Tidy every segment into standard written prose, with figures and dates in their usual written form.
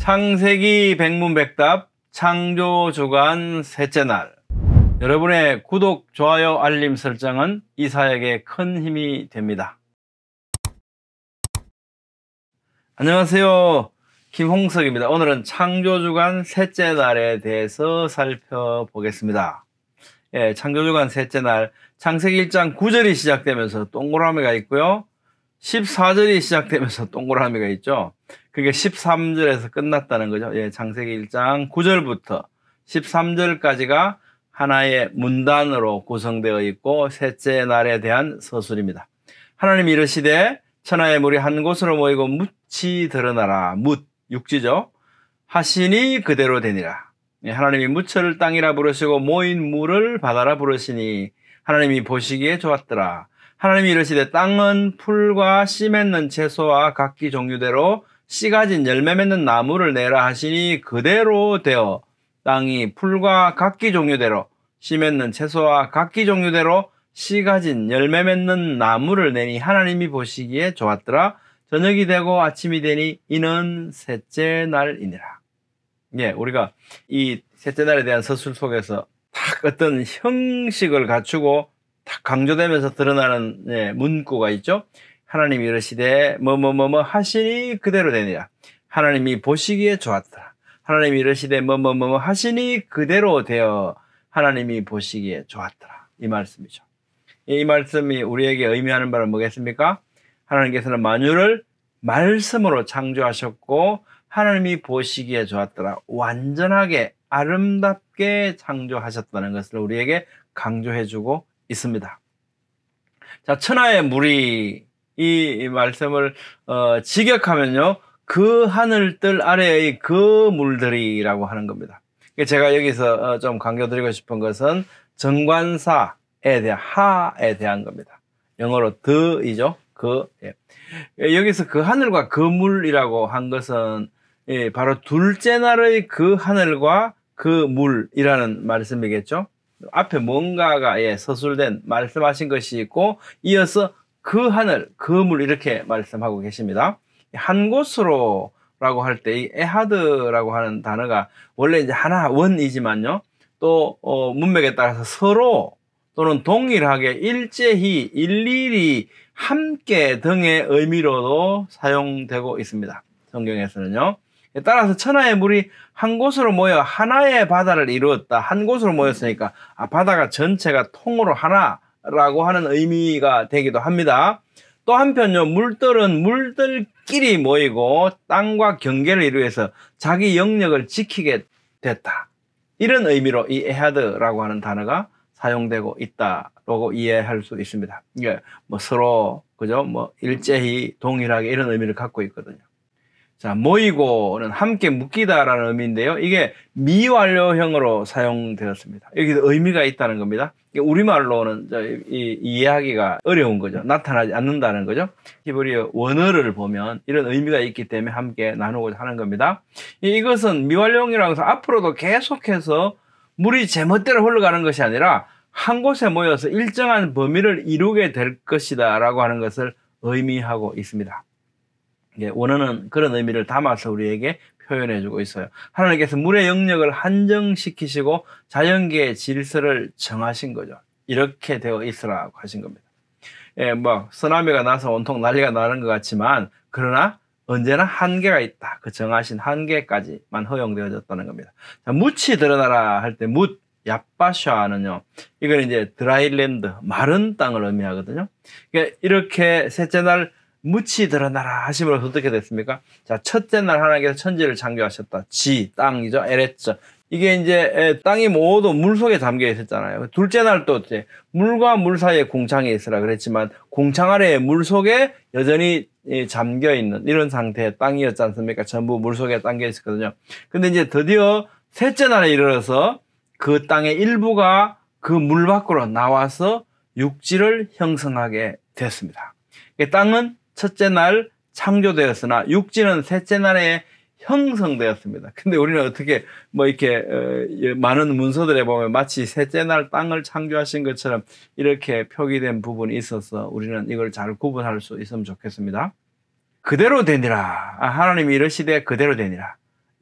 창세기 백문백답 창조주간 셋째 날. 여러분의 구독, 좋아요, 알림 설정은 이 사역에 큰 힘이 됩니다. 안녕하세요. 김홍석입니다. 오늘은 창조주간 셋째 날에 대해서 살펴보겠습니다. 창조주간 셋째 날, 창세기 1장 9절이 시작되면서 동그라미가 있고요. 14절이 시작되면서 동그라미가 있죠. 그게 13절에서 끝났다는 거죠. 창세기 1장 9절부터 13절까지가 하나의 문단으로 구성되어 있고 셋째 날에 대한 서술입니다. 하나님이 이르시되 천하의 물이 한 곳으로 모이고 묻이 드러나라. 묻, 육지죠. 하시니 그대로 되니라. 하나님이 묻을 땅이라 부르시고 모인 물을 바다라 부르시니 하나님이 보시기에 좋았더라. 하나님이 이르시되 땅은 풀과 씨 맺는 채소와 각기 종류대로 씨 가진 열매 맺는 나무를 내라 하시니 그대로 되어 땅이 풀과 각기 종류대로 씨 맺는 채소와 각기 종류대로 씨 가진 열매 맺는 나무를 내니 하나님이 보시기에 좋았더라. 저녁이 되고 아침이 되니 이는 셋째 날이니라. 우리가 이 셋째 날에 대한 서술 속에서 딱 어떤 형식을 갖추고 딱 강조되면서 드러나는 문구가 있죠. 하나님이 이르시되 뭐뭐뭐뭐 하시니 그대로 되니라. 하나님이 보시기에 좋았더라. 하나님이 이르시되 뭐뭐뭐뭐 하시니 그대로 되어 하나님이 보시기에 좋았더라. 이 말씀이죠. 이 말씀이 우리에게 의미하는 바는 뭐겠습니까? 하나님께서는 만유를 말씀으로 창조하셨고 하나님이 보시기에 좋았더라. 완전하게 아름답게 창조하셨다는 것을 우리에게 강조해주고 있습니다. 자, 천하의 물이 이 말씀을 직역하면요, 그 하늘뜰 아래의 그 물들이라고 하는 겁니다. 제가 여기서 좀 강조드리고 싶은 것은 정관사에 대한 하에 대한 겁니다. 영어로 the이죠. 여기서 그 하늘과 그 물이라고 한 것은 바로 둘째 날의 그 하늘과 그 물이라는 말씀이겠죠. 앞에 뭔가가 서술된 말씀하신 것이 있고 이어서 그 하늘, 그 물 이렇게 말씀하고 계십니다. 한 곳으로 라고 할 때 이 에하드라고 하는 단어가 원래 이제 하나 원이지만요. 또 문맥에 따라서 서로 또는 동일하게 일제히 일일이 함께 등의 의미로도 사용되고 있습니다. 성경에서는요. 따라서 천하의 물이 한 곳으로 모여 하나의 바다를 이루었다. 한 곳으로 모였으니까 바다가 전체가 통으로 하나라고 하는 의미가 되기도 합니다. 또 한편요, 물들은 물들끼리 모이고 땅과 경계를 이루어서 자기 영역을 지키게 됐다. 이런 의미로 이 에하드라고 하는 단어가 사용되고 있다라고 이해할 수 있습니다. 이게 서로 일제히 동일하게 이런 의미를 갖고 있거든요. 자, 모이고는 함께 묶이다라는 의미인데요. 이게 미완료형으로 사용되었습니다. 여기서 의미가 있다는 겁니다. 우리말로는 이해하기가 어려운 거죠. 나타나지 않는다는 거죠. 히브리어 원어를 보면 이런 의미가 있기 때문에 함께 나누고자 하는 겁니다. 이것은 미완료형이라고 해서 앞으로도 계속해서 물이 제멋대로 흘러가는 것이 아니라 한 곳에 모여서 일정한 범위를 이루게 될 것이다 라고 하는 것을 의미하고 있습니다. 원어는 그런 의미를 담아서 우리에게 표현해주고 있어요. 하나님께서 물의 영역을 한정시키시고 자연계의 질서를 정하신 거죠. 이렇게 되어 있으라고 하신 겁니다. 쓰나미가 나서 온통 난리가 나는 것 같지만 그러나 언제나 한계가 있다. 그 정하신 한계까지만 허용되어졌다는 겁니다. 자, 묻이 드러나라 할 때 묻, 야빠샤는요. 이건 이제 드라이랜드, 마른 땅을 의미하거든요. 이렇게 셋째 날 묻이 드러나라 하심으로써 어떻게 됐습니까? 자, 첫째 날 하나님께서 천지를 창조하셨다. 땅이죠. 에레츠. 이게 이제 땅이 모두 물 속에 잠겨 있었잖아요. 둘째 날 또 물과 물 사이에 공창이 있으라 그랬지만 공창 아래에 물 속에 여전히 잠겨 있는 이런 상태의 땅이었지 않습니까? 전부 물 속에 잠겨 있었거든요. 근데 이제 드디어 셋째 날에 이르러서 그 땅의 일부가 그 물 밖으로 나와서 육지를 형성하게 됐습니다. 땅은 첫째 날 창조되었으나 육지는 셋째 날에 형성되었습니다. 근데 우리는 어떻게 이렇게 많은 문서들에 보면 마치 셋째 날 땅을 창조하신 것처럼 이렇게 표기된 부분이 있어서 우리는 이걸 잘 구분할 수 있으면 좋겠습니다. 그대로 되니라. 하나님이 이르시되 그대로 되니라.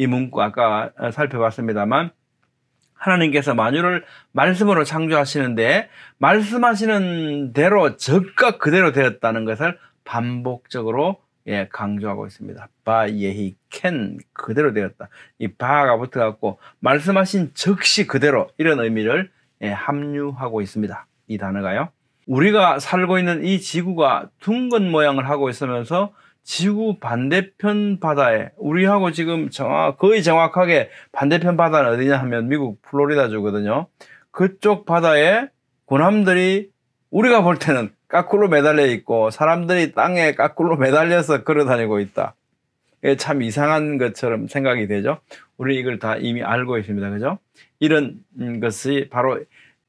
이 문구 아까 살펴봤습니다만 하나님께서 만유를 말씀으로 창조하시는데 말씀하시는 대로 즉각 그대로 되었다는 것을 반복적으로 강조하고 있습니다. 바 예히 캔 그대로 되었다. 이 바가 붙어갖고 말씀하신 즉시 그대로 이런 의미를 함유하고 있습니다. 이 단어가요. 우리가 살고 있는 이 지구가 둥근 모양을 하고 있으면서 지구 반대편 바다에 우리하고 지금 거의 정확하게 반대편 바다는 어디냐 하면 미국 플로리다주거든요. 그쪽 바다에 군함들이 우리가 볼 때는 까꿀로 매달려 있고 사람들이 땅에 까꿀로 매달려서 걸어다니고 있다. 참 이상한 것처럼 생각이 되죠. 우리 이걸 다 이미 알고 있습니다. 그죠? 이런 것이 바로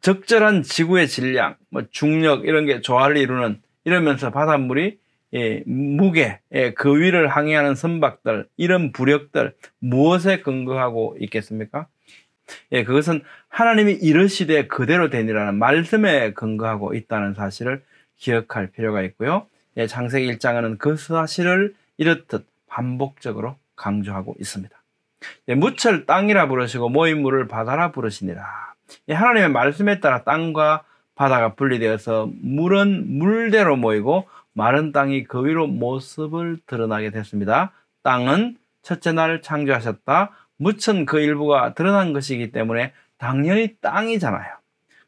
적절한 지구의 질량, 중력 이런 게 조화를 이루는 이러면서 바닷물이 무게, 그 위를 항해하는 선박들, 이런 부력들 무엇에 근거하고 있겠습니까? 그것은 하나님이 이르시되 그대로 되니라는 말씀에 근거하고 있다는 사실을 기억할 필요가 있고요. 창세기 1장은 그 사실을 이렇듯 반복적으로 강조하고 있습니다. 무철 땅이라 부르시고 모인 물을 바다라 부르시니라. 하나님의 말씀에 따라 땅과 바다가 분리되어서 물은 물대로 모이고 마른 땅이 그 위로 모습을 드러나게 됐습니다. 땅은 첫째 날 창조하셨다. 무천 그 일부가 드러난 것이기 때문에 당연히 땅이잖아요.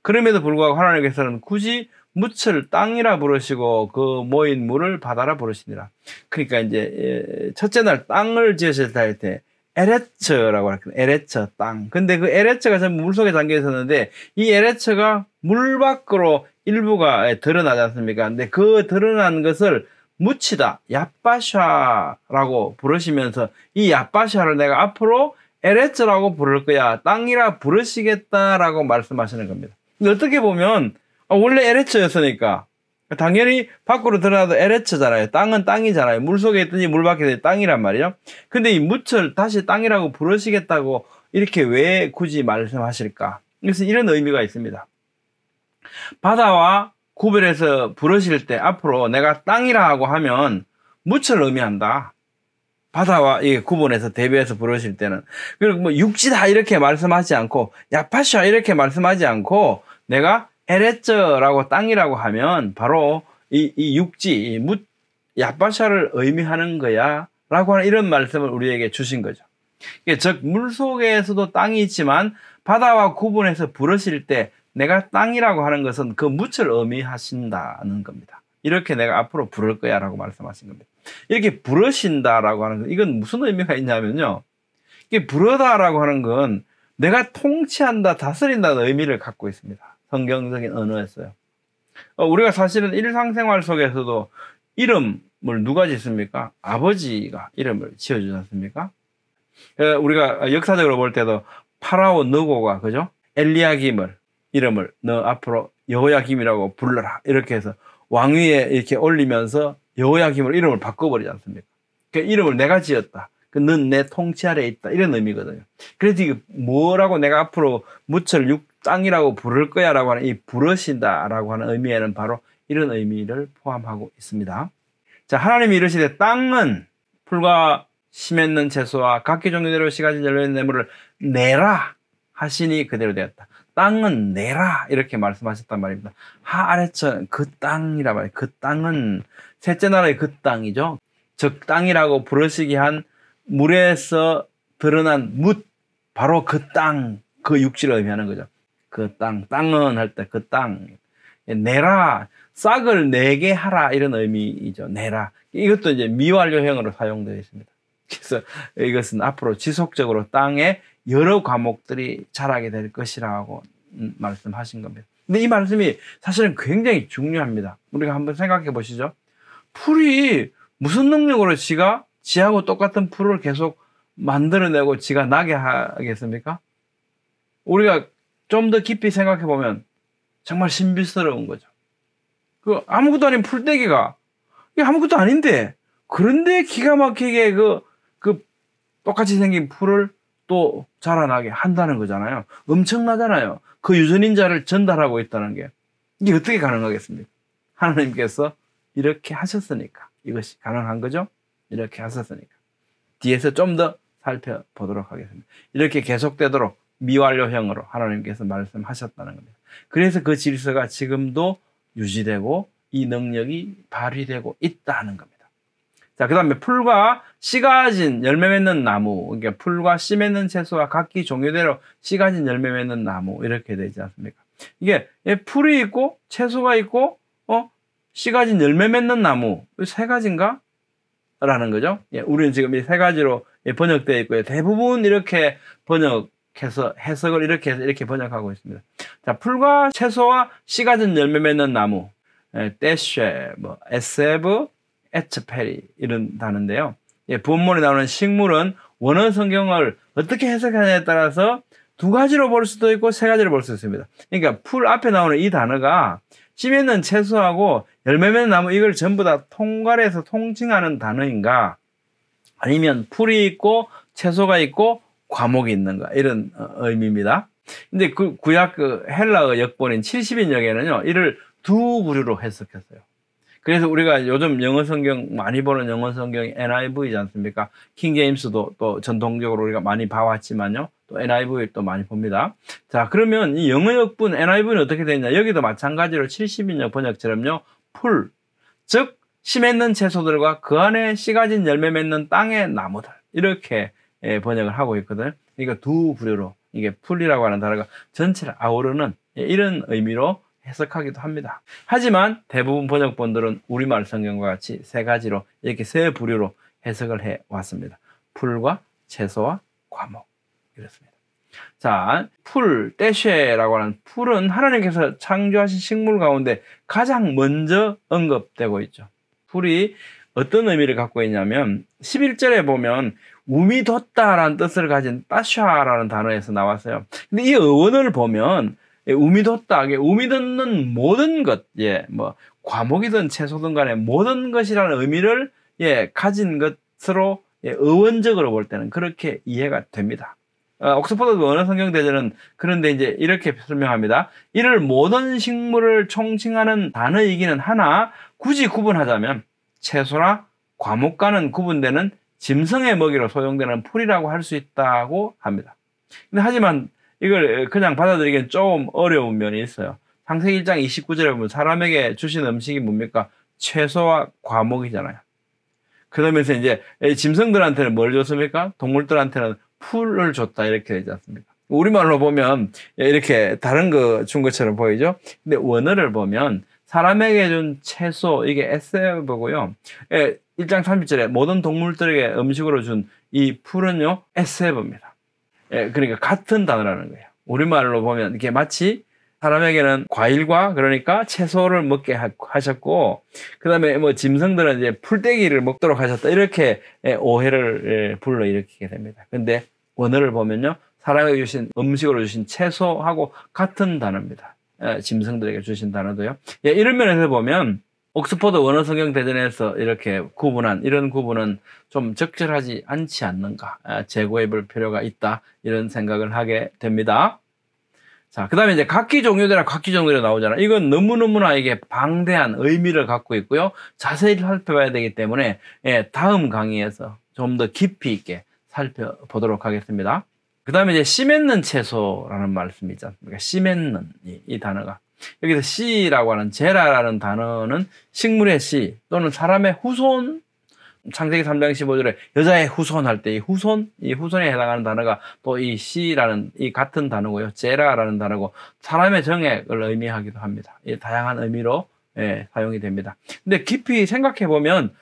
그럼에도 불구하고 하나님께서는 굳이 무철 땅이라 부르시고 그 모인 물을 바다라 부르시니라. 그러니까 이제 첫째 날 땅을 지으실 할 때 에레처라고 할거예요. 에레처 땅. 근데 그 에레처가 전부 물속에 담겨 있었는데 이 에레처가 물 밖으로 일부가 드러나지 않습니까? 근데 그 드러난 것을 묻히다, 얍바샤라고 부르시면서 이 얍바샤를 내가 앞으로 에레처라고 부를 거야. 땅이라 부르시겠다라고 말씀하시는 겁니다. 근데 어떻게 보면 원래 에레처였으니까 당연히 밖으로 드러나도 에레처잖아요. 땅은 땅이잖아요. 물속에 있든지 물 밖에 있든지 땅이란 말이죠. 근데 이 무철 다시 땅이라고 부르시겠다고 이렇게 왜 굳이 말씀하실까? 그래서 이런 의미가 있습니다. 바다와 구별해서 부르실 때 앞으로 내가 땅이라고 하면 무철 의미한다. 바다와 구분해서 대비해서 부르실 때는. 그리고 뭐 육지다 이렇게 말씀하지 않고 야파샤 이렇게 말씀하지 않고 내가 에레쩌라고 땅이라고 하면 바로 이 육지, 야파샤를 의미하는 거야 라고 하는 이런 말씀을 우리에게 주신 거죠. 즉 물속에서도 땅이 있지만 바다와 구분해서 부르실 때 내가 땅이라고 하는 것은 그 무철 의미하신다는 겁니다. 이렇게 내가 앞으로 부를 거야 라고 말씀하신 겁니다. 이렇게 부르신다라고 하는 건 이건 무슨 의미가 있냐면요. 이게 부르다라고 하는 건 내가 통치한다, 다스린다는 의미를 갖고 있습니다. 성경적인 언어였어요. 우리가 사실은 일상생활 속에서도 이름을 누가 짓습니까? 아버지가 이름을 지어주지 않습니까? 우리가 역사적으로 볼 때도 파라오 느고가 그죠? 엘리야김을 이름을 너 앞으로 여호야김이라고 불러라 이렇게 해서 왕위에 이렇게 올리면서 여호야김으로 이름을 바꿔버리지 않습니까? 그 이름을 내가 지었다. 넌 내 통치 아래에 있다. 이런 의미거든요. 그래서 이게 뭐라고 내가 앞으로 무철 땅이라고 부를 거야 라고 하는 이 부르신다 라고 하는 의미에는 바로 이런 의미를 포함하고 있습니다. 자, 하나님이 이르시되 땅은 풀과 심했는 채소와 각기 종류대로 씨가진 열매있는 뇌물을 내라 하시니 그대로 되었다. 땅은 내라 이렇게 말씀하셨단 말입니다. 하아래처 그 땅이라 말이에요. 그 땅은 셋째 나라의 그 땅이죠. 즉 땅이라고 부르시기 한 물에서 드러난 뭇 바로 그 땅, 그 육지를 의미하는 거죠. 그 땅, 땅은 할 때 그 땅 내라, 싹을 내게 하라 이런 의미이죠. 내라. 이것도 이제 미완료형으로 사용되어 있습니다. 그래서 이것은 앞으로 지속적으로 땅에 여러 과목들이 자라게 될 것이라고 말씀하신 겁니다. 근데 이 말씀이 사실은 굉장히 중요합니다. 우리가 한번 생각해 보시죠. 풀이 무슨 능력으로 지하고 똑같은 풀을 계속 만들어내고 지가 나게 하겠습니까? 우리가 좀 더 깊이 생각해 보면 정말 신비스러운 거죠. 그 아무것도 아닌 풀떼기가 이게 아무것도 아닌데 그런데 기가 막히게 그 똑같이 생긴 풀을 또 자라나게 한다는 거잖아요. 엄청나잖아요. 그 유전인자를 전달하고 있다는 게 이게 어떻게 가능하겠습니까? 하나님께서 이렇게 하셨으니까 이것이 가능한 거죠. 이렇게 하셨으니까 뒤에서 좀 더 살펴보도록 하겠습니다. 이렇게 계속되도록 미완료형으로 하나님께서 말씀하셨다는 겁니다. 그래서 그 질서가 지금도 유지되고 이 능력이 발휘되고 있다는 겁니다. 자, 그 다음에 풀과 씨가 가진 열매 맺는 나무, 그러니까 풀과 씨 맺는 채소와 각기 종류대로 씨 가진 열매 맺는 나무, 이렇게 되지 않습니까? 이게 풀이 있고 채소가 있고 씨 가진 열매 맺는 나무, 세 가지인가? 라는 거죠. 우리는 지금 이 세 가지로 번역되어 있고요. 대부분 이렇게 번역해서 해석을 이렇게 해서 이렇게 번역하고 있습니다. 자, 풀과 채소와 씨 가진 열매 맺는 나무, 떼쉐, 에세브, 에츠페리 이런 단어인데요. 본문에 나오는 식물은 원어 성경을 어떻게 해석하냐에 따라서 두 가지로 볼 수도 있고 세 가지로 볼 수 있습니다. 그러니까 풀 앞에 나오는 이 단어가 씨 맺는 채소하고 열매 맺는 나무 이걸 전부 다 통괄해서 통칭하는 단어인가, 아니면 풀이 있고 채소가 있고 과목이 있는가, 이런 의미입니다. 근데 그 구약 헬라어 역본인 70인역에는요 이를 두 부류로 해석했어요. 그래서 우리가 요즘 영어 성경 많이 보는 영어 성경이 NIV이지 않습니까? 킹제임스도 또 전통적으로 우리가 많이 봐왔지만요, 또 NIV 또 많이 봅니다. 자, 그러면 이 영어 역본 NIV는 어떻게 되냐? 여기도 마찬가지로 70인역 번역처럼요, 풀, 즉 씨 맺는 채소들과 그 안에 씨 가진 열매 맺는 땅의 나무들, 이렇게 번역을 하고 있거든요. 그러니까 두 부류로, 이게 풀이라고 하는 단어가 전체를 아우르는 이런 의미로 해석하기도 합니다. 하지만 대부분 번역본들은 우리말 성경과 같이 세 가지로, 이렇게 세 부류로 해석을 해 왔습니다. 풀과 채소와 과목, 이렇습니다. 자, 풀, 떼쉐라고 하는 풀은 하나님께서 창조하신 식물 가운데 가장 먼저 언급되고 있죠. 풀이 어떤 의미를 갖고 있냐면 11절에 보면 우미 돋다라는 뜻을 가진 따샤라는 단어에서 나왔어요. 근데 이 어원을 보면 우미 돋다, 우미 돋는 모든 것, 과목이든 채소든 간에 모든 것이라는 의미를 가진 것으로 어원적으로 볼 때는 그렇게 이해가 됩니다. 옥스퍼드 원어 성경 대전은 그런데 이제 이렇게 설명합니다. 이를 모든 식물을 총칭하는 단어이기는 하나 굳이 구분하자면 채소나 과목과는 구분되는 짐승의 먹이로 소용되는 풀이라고 할 수 있다고 합니다. 근데 하지만 이걸 그냥 받아들이기엔 조금 어려운 면이 있어요. 창세기 1장 29절에 보면 사람에게 주신 음식이 뭡니까? 채소와 과목이잖아요. 그러면서 이제 짐승들한테는 뭘 줬습니까? 동물들한테는 풀을 줬다, 이렇게 되지 않습니까? 우리말로 보면 이렇게 다른 거 준 것처럼 보이죠? 근데 원어를 보면 사람에게 준 채소, 이게 에세브고요. 1장 30절에 모든 동물들에게 음식으로 준 이 풀은요, 에세브입니다. 그러니까 같은 단어라는 거예요. 우리말로 보면 이게 마치 사람에게는 과일과, 그러니까 채소를 먹게 하셨고, 그 다음에 짐승들은 이제 풀떼기를 먹도록 하셨다, 이렇게 오해를 불러일으키게 됩니다. 근데 원어를 보면요, 사람에게 주신 음식으로 주신 채소하고 같은 단어입니다. 짐승들에게 주신 단어도요. 이런 면에서 보면 옥스퍼드 원어 성경 대전에서 이렇게 구분한 이런 구분은 좀 적절하지 않지 않는가, 재고해 볼 필요가 있다, 이런 생각을 하게 됩니다. 자, 그 다음에 이제 각기 종류대로 나오잖아요. 이건 너무너무나 이게 방대한 의미를 갖고 있고요. 자세히 살펴봐야 되기 때문에 다음 강의에서 좀 더 깊이 있게 살펴보도록 하겠습니다. 그 다음에 이제 씨 맺는 채소라는 말씀이 있지 않습니까? 씨 맺는 이 단어가. 여기서 씨라고 하는 제라라는 단어는 식물의 씨 또는 사람의 후손, 창세기 3장 15절에 여자의 후손 할 때 이 후손에 해당하는 단어가 또 이 씨라는 이 같은 단어고요. 제라라는 단어고 사람의 정액을 의미하기도 합니다. 이 다양한 의미로 사용이 됩니다. 근데 깊이 생각해 보면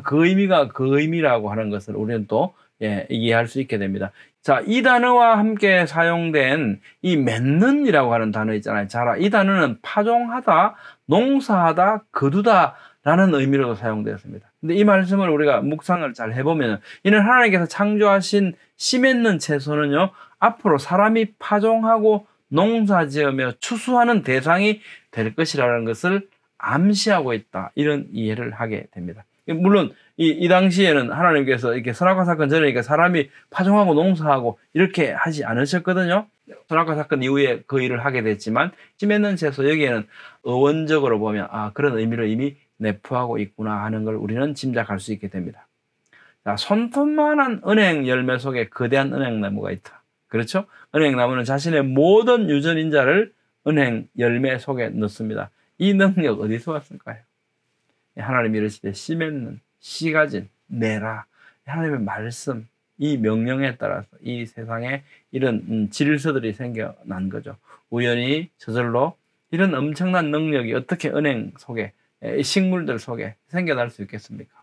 그 의미가 그 의미라고 하는 것을 우리는 또 이해할 수 있게 됩니다. 자, 이 단어와 함께 사용된 이 맺는이라고 하는 단어 있잖아요. 자라. 이 단어는 파종하다, 농사하다, 거두다 라는 의미로도 사용되었습니다. 근데 이 말씀을 우리가 묵상을 잘 해보면, 이는 하나님께서 창조하신 씨 맺는 채소는요, 앞으로 사람이 파종하고 농사지으며 추수하는 대상이 될 것이라는 것을 암시하고 있다, 이런 이해를 하게 됩니다. 물론 이 당시에는 하나님께서 이렇게 선악과 사건 전에 사람이 파종하고 농사하고 이렇게 하지 않으셨거든요. 선악과 사건 이후에 그 일을 하게 됐지만 씨 맺는 채소, 여기에는 어원적으로 보면 그런 의미를 이미 내포하고 있구나 하는 걸 우리는 짐작할 수 있게 됩니다. 자, 손톱만한 은행 열매 속에 거대한 은행나무가 있다. 그렇죠? 은행나무는 자신의 모든 유전인자를 은행 열매 속에 넣습니다. 이 능력 어디서 왔을까요? 하나님이 이르시되 씨 맺는, 씨 가진, 내라. 하나님의 말씀, 이 명령에 따라서 이 세상에 이런 질서들이 생겨난 거죠. 우연히 저절로 이런 엄청난 능력이 어떻게 은행 속에, 식물들 속에 생겨날 수 있겠습니까?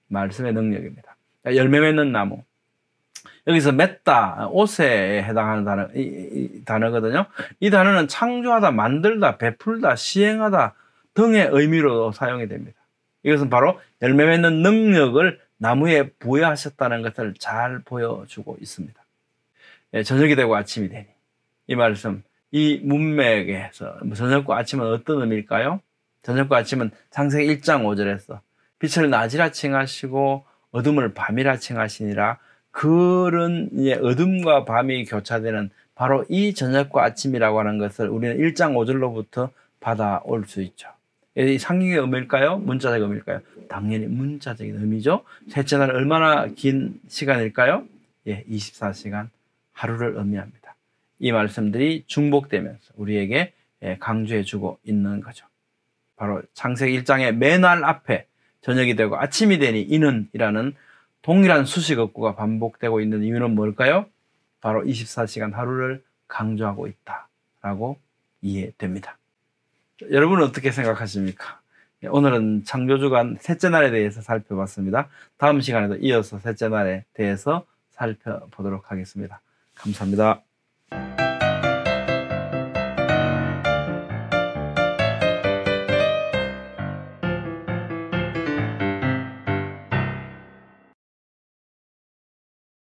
말씀의 능력입니다. 열매 맺는 나무. 여기서 맺다, 옷에 해당하는 단어, 이 단어거든요. 이 단어는 창조하다, 만들다, 베풀다, 시행하다 등의 의미로 사용이 됩니다. 이것은 바로 열매 맺는 능력을 나무에 부여하셨다는 것을 잘 보여주고 있습니다. 저녁이 되고 아침이 되니. 이 말씀, 이 문맥에서 저녁과 아침은 어떤 의미일까요? 저녁과 아침은 창세기 1장 5절에서 빛을 낮이라 칭하시고 어둠을 밤이라 칭하시니라. 그런 어둠과 밤이 교차되는 바로 이 저녁과 아침이라고 하는 것을 우리는 1장 5절로부터 받아올 수 있죠. 이 상징의 의미일까요? 문자적 의미일까요? 당연히 문자적인 의미죠. 셋째 날 얼마나 긴 시간일까요? 24시간, 하루를 의미합니다. 이 말씀들이 중복되면서 우리에게 강조해 주고 있는 거죠. 바로 창세기 1장의 매날 앞에 저녁이 되고 아침이 되니 이는 이라는 동일한 수식어구가 반복되고 있는 이유는 뭘까요? 바로 24시간 하루를 강조하고 있다라고 이해됩니다. 여러분은 어떻게 생각하십니까? 오늘은 창조주간 셋째 날에 대해서 살펴봤습니다. 다음 시간에도 이어서 셋째 날에 대해서 살펴보도록 하겠습니다. 감사합니다.